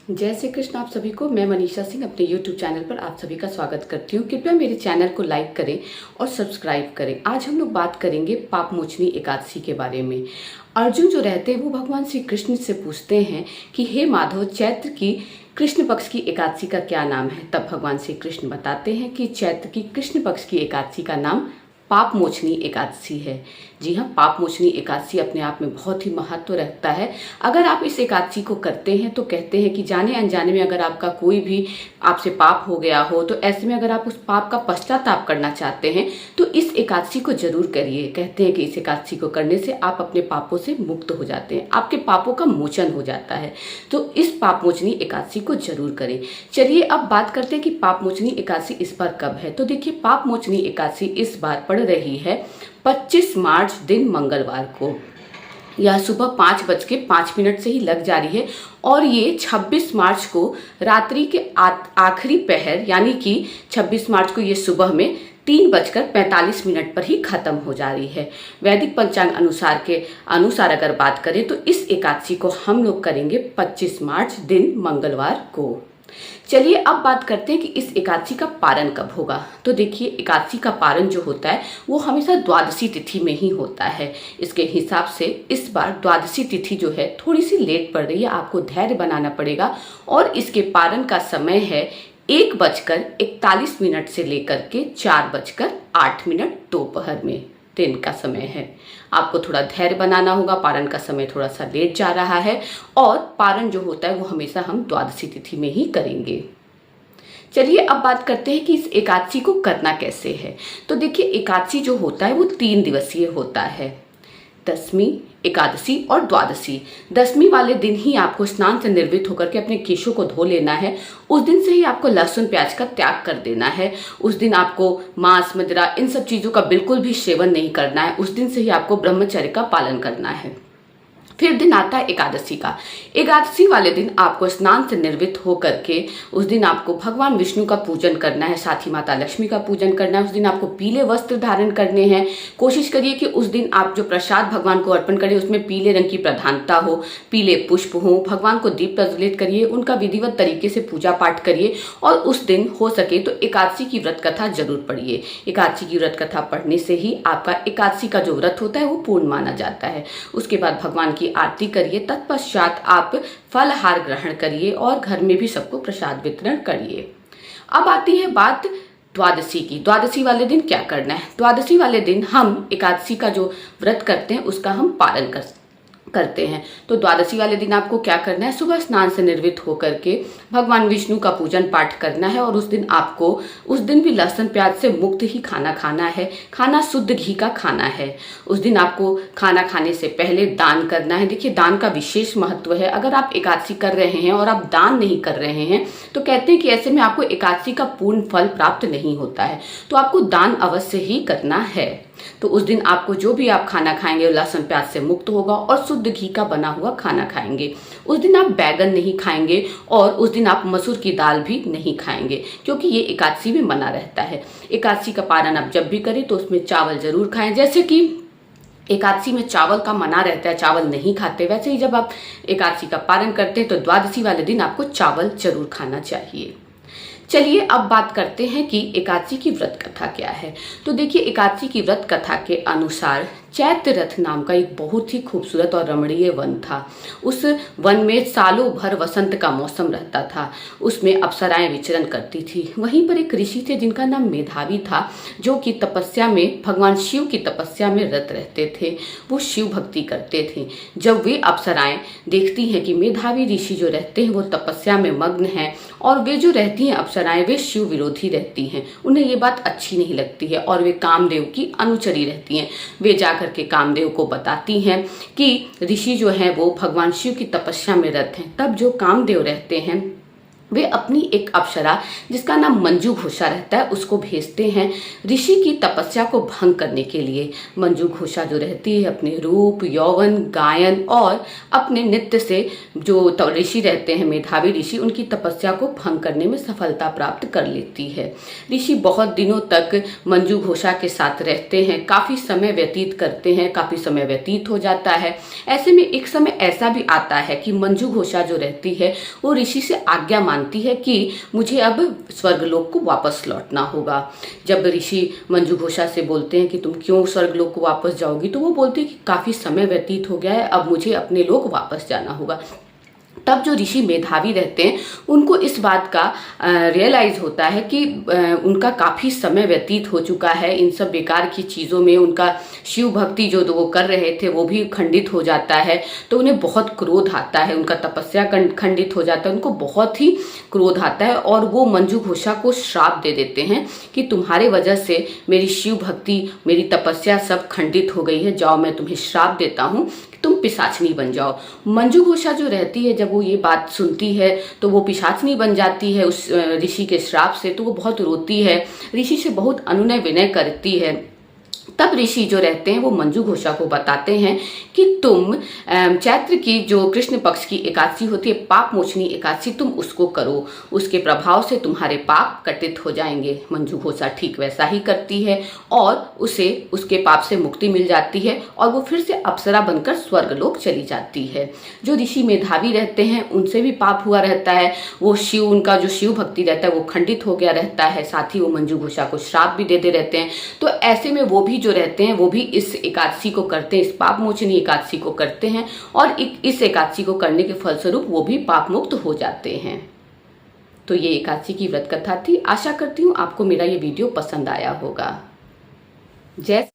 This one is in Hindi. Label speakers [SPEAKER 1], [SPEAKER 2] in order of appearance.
[SPEAKER 1] जय श्री कृष्ण। आप सभी को मैं मनीषा सिंह अपने YouTube चैनल पर आप सभी का स्वागत करती हूँ। कृपया मेरे चैनल को लाइक करें और सब्सक्राइब करें। आज हम लोग बात करेंगे पापमोचनी एकादशी के बारे में। अर्जुन जो रहते हैं वो भगवान श्री कृष्ण से पूछते हैं कि हे माधव, चैत्र की कृष्ण पक्ष की एकादशी का क्या नाम है। तब भगवान श्री कृष्ण बताते हैं कि चैत्र की कृष्ण पक्ष की एकादशी का नाम पापमोचनी एकादशी है। जी हाँ, पापमोचनी एकादशी अपने आप में बहुत ही महत्व रखता है। अगर आप इस एकादशी को करते हैं तो कहते हैं कि जाने अनजाने में अगर आपका कोई भी आपसे पाप हो गया हो तो ऐसे में अगर आप उस पाप का पश्चाताप करना चाहते हैं तो इस एकादशी को जरूर करिए। कहते हैं कि इस एकादशी को करने से आप अपने पापों से मुक्त हो जाते हैं, आपके पापों का मोचन हो जाता है। तो इस पापमोचनी एकादशी को जरूर करें। चलिए अब बात करते हैं कि पापमोचनी एकादशी इस बार कब है। तो देखिए, पापमोचनी एकादशी इस बार पड़ रही है 25 मार्च दिन मंगलवार को। यह सुबह 5:05 से ही लग जा रही है और ये 26 मार्च को रात्रि के आखिरी पहर यानी कि 26 मार्च को ये सुबह में 3:45 पर ही खत्म हो जा रही है। वैदिक पंचांग अनुसार अगर बात करें तो इस एकादशी को हम लोग करेंगे 25 मार्च दिन मंगलवार को। चलिए अब बात करते हैं कि इस एकादशी का पारण कब होगा। तो देखिए, एकादशी का पारण जो होता है वो हमेशा द्वादशी तिथि में ही होता है। इसके हिसाब से इस बार द्वादशी तिथि जो है थोड़ी सी लेट पड़ रही है, आपको धैर्य बनाना पड़ेगा। और इसके पारण का समय है 1:41 से लेकर के 4:08 दोपहर में दिन का समय है। आपको थोड़ा धैर्य बनाना होगा। पारण का समय थोड़ा सा लेट जा रहा है और पारण जो होता है वो हमेशा हम द्वादशी तिथि में ही करेंगे। चलिए अब बात करते हैं कि इस एकादशी को करना कैसे है। तो देखिए, एकादशी जो होता है वो 3 दिवसीय होता है, दशमी, एकादशी और द्वादशी। दशमी वाले दिन ही आपको स्नान से निर्वृत्त होकर के अपने केशों को धो लेना है। उस दिन से ही आपको लहसुन प्याज का त्याग कर देना है। उस दिन आपको मांस, मदिरा, इन सब चीज़ों का बिल्कुल भी सेवन नहीं करना है। उस दिन से ही आपको ब्रह्मचर्य का पालन करना है। फिर दिन आता है एकादशी का। एकादशी वाले दिन आपको स्नान से निर्वृत्त होकर के उस दिन आपको भगवान विष्णु का पूजन करना है, साथ ही माता लक्ष्मी का पूजन करना है। उस दिन आपको पीले वस्त्र धारण करने हैं। कोशिश करिए कि उस दिन आप जो प्रसाद भगवान को अर्पण करें उसमें पीले रंग की प्रधानता हो, पीले पुष्प हो। भगवान को दीप प्रज्वलित करिए, उनका विधिवत तरीके से पूजा पाठ करिए और उस दिन हो सके तो एकादशी की व्रत कथा जरूर पढ़िए। एकादशी की व्रत कथा पढ़ने से ही आपका एकादशी का जो व्रत होता है वो पूर्ण माना जाता है। उसके बाद भगवान की आरती करिए, तत्पश्चात आप फलहार ग्रहण करिए और घर में भी सबको प्रसाद वितरण करिए। अब आती है बात द्वादशी की। द्वादशी वाले दिन क्या करना है। द्वादशी वाले दिन हम एकादशी का जो व्रत करते हैं उसका हम पालन करते हैं। तो द्वादशी वाले दिन आपको क्या करना है, सुबह स्नान से निर्वृत्त होकर के भगवान विष्णु का पूजन पाठ करना है। और उस दिन भी लहसुन प्याज से मुक्त ही खाना खाना है। खाना शुद्ध घी का खाना है। उस दिन आपको खाना खाने से पहले दान करना है। देखिए, दान का विशेष महत्व है। अगर आप एकादशी कर रहे हैं और आप दान नहीं कर रहे हैं तो कहते हैं कि ऐसे में आपको एकादशी का पूर्ण फल प्राप्त नहीं होता है। तो आपको दान अवश्य ही करना है। तो उस दिन आपको जो भी आप खाना खाएंगे लहसुन प्याज से मुक्त होगा और शुद्ध घी का बना हुआ खाना खाएंगे। उस दिन आप बैगन नहीं खाएंगे और उस दिन आप मसूर की दाल भी नहीं खाएंगे, क्योंकि ये एकादशी में मना रहता है। एकादशी का पारण आप जब भी करें तो उसमें चावल जरूर खाएं। जैसे कि एकादशी में चावल का मना रहता है, चावल नहीं खाते, वैसे ही जब आप एकादशी का पारण करते हैं तो द्वादशी वाले दिन आपको चावल जरूर खाना चाहिए। चलिए अब बात करते हैं कि एकादशी की व्रत कथा क्या है। तो देखिए, एकादशी की व्रत कथा के अनुसार चैत्र रथ नाम का एक बहुत ही खूबसूरत और रमणीय वन था। उस वन में सालों भर वसंत का मौसम रहता था। उसमें अप्सराएं विचरण करती थी। वहीं पर एक ऋषि थे जिनका नाम मेधावी था, जो कि तपस्या में भगवान शिव की तपस्या में रत रहते थे। वो शिव भक्ति करते थे। जब वे अप्सराएं देखती हैं कि मेधावी ऋषि जो रहते हैं वो तपस्या में मग्न हैं और वे जो रहती हैं अप्सराएं वे शिव विरोधी रहती हैं, उन्हें ये बात अच्छी नहीं लगती है और वे कामदेव की अनुचरी रहती हैं। वे जाकर के कामदेव को बताती हैं कि ऋषि जो हैं वो भगवान शिव की तपस्या में रत हैं। तब जो कामदेव रहते हैं वे अपनी एक अप्सरा जिसका नाम मंजू घोषा रहता है उसको भेजते हैं ऋषि की तपस्या को भंग करने के लिए। मंजू घोषा जो रहती है अपने रूप, यौवन, गायन और अपने नृत्य से जो ऋषि रहते हैं, मेधावी ऋषि, उनकी तपस्या को भंग करने में सफलता प्राप्त कर लेती है। ऋषि बहुत दिनों तक मंजू घोषा के साथ रहते हैं, काफ़ी समय व्यतीत करते हैं, काफ़ी समय व्यतीत हो जाता है। ऐसे में एक समय ऐसा भी आता है कि मंजू घोषा जो रहती है वो ऋषि से आज्ञा मानती है कि मुझे अब स्वर्गलोक को वापस लौटना होगा। जब ऋषि मंजू घोषा से बोलते हैं कि तुम क्यों स्वर्गलोक को वापस जाओगी, तो वो बोलती है कि काफ़ी समय व्यतीत हो गया है, अब मुझे अपने लोक वापस जाना होगा। तब जो ऋषि मेधावी रहते हैं उनको इस बात का रियलाइज होता है कि उनका काफ़ी समय व्यतीत हो चुका है इन सब बेकार की चीज़ों में। उनका शिव भक्ति जो वो कर रहे थे वो भी खंडित हो जाता है, तो उन्हें बहुत क्रोध आता है, उनका तपस्या खंडित हो जाता है, उनको बहुत ही क्रोध आता है और वो मंजू घोषा को श्राप दे देते हैं कि तुम्हारे वजह से मेरी शिव भक्ति, मेरी तपस्या सब खंडित हो गई है, जाओ मैं तुम्हें श्राप देता हूँ कि तुम पिशाचनी बन जाओ। मंजू घोषा जो रहती है जब वो ये बात सुनती है तो वो पिशाचनी बन जाती है उस ऋषि के श्राप से, तो वो बहुत रोती है, ऋषि से बहुत अनुनय विनय करती है। तब ऋषि जो रहते हैं वो मंजू घोषा को बताते हैं कि तुम चैत्र की जो कृष्ण पक्ष की एकादशी होती है, पाप मोचनी एकादशी, तुम उसको करो, उसके प्रभाव से तुम्हारे पाप कटित हो जाएंगे। मंजू घोषा ठीक वैसा ही करती है और उसे उसके पाप से मुक्ति मिल जाती है और वो फिर से अप्सरा बनकर स्वर्गलोक चली जाती है। जो ऋषि मेधावी रहते हैं उनसे भी पाप हुआ रहता है, वो शिव, उनका जो शिव भक्ति रहता है वो खंडित हो गया रहता है, साथ ही वो मंजू घोषा को श्राप भी देते रहते हैं। तो ऐसे में वो भी जो रहते हैं वो भी इस एकादशी को करते हैं, इस पाप मोचनी एकादशी को करते हैं और इस एकादशी को करने के फलस्वरूप वो भी पाप मुक्त हो जाते हैं। तो ये एकादशी की व्रत कथा थी। आशा करती हूँ आपको मेरा ये वीडियो पसंद आया होगा। जय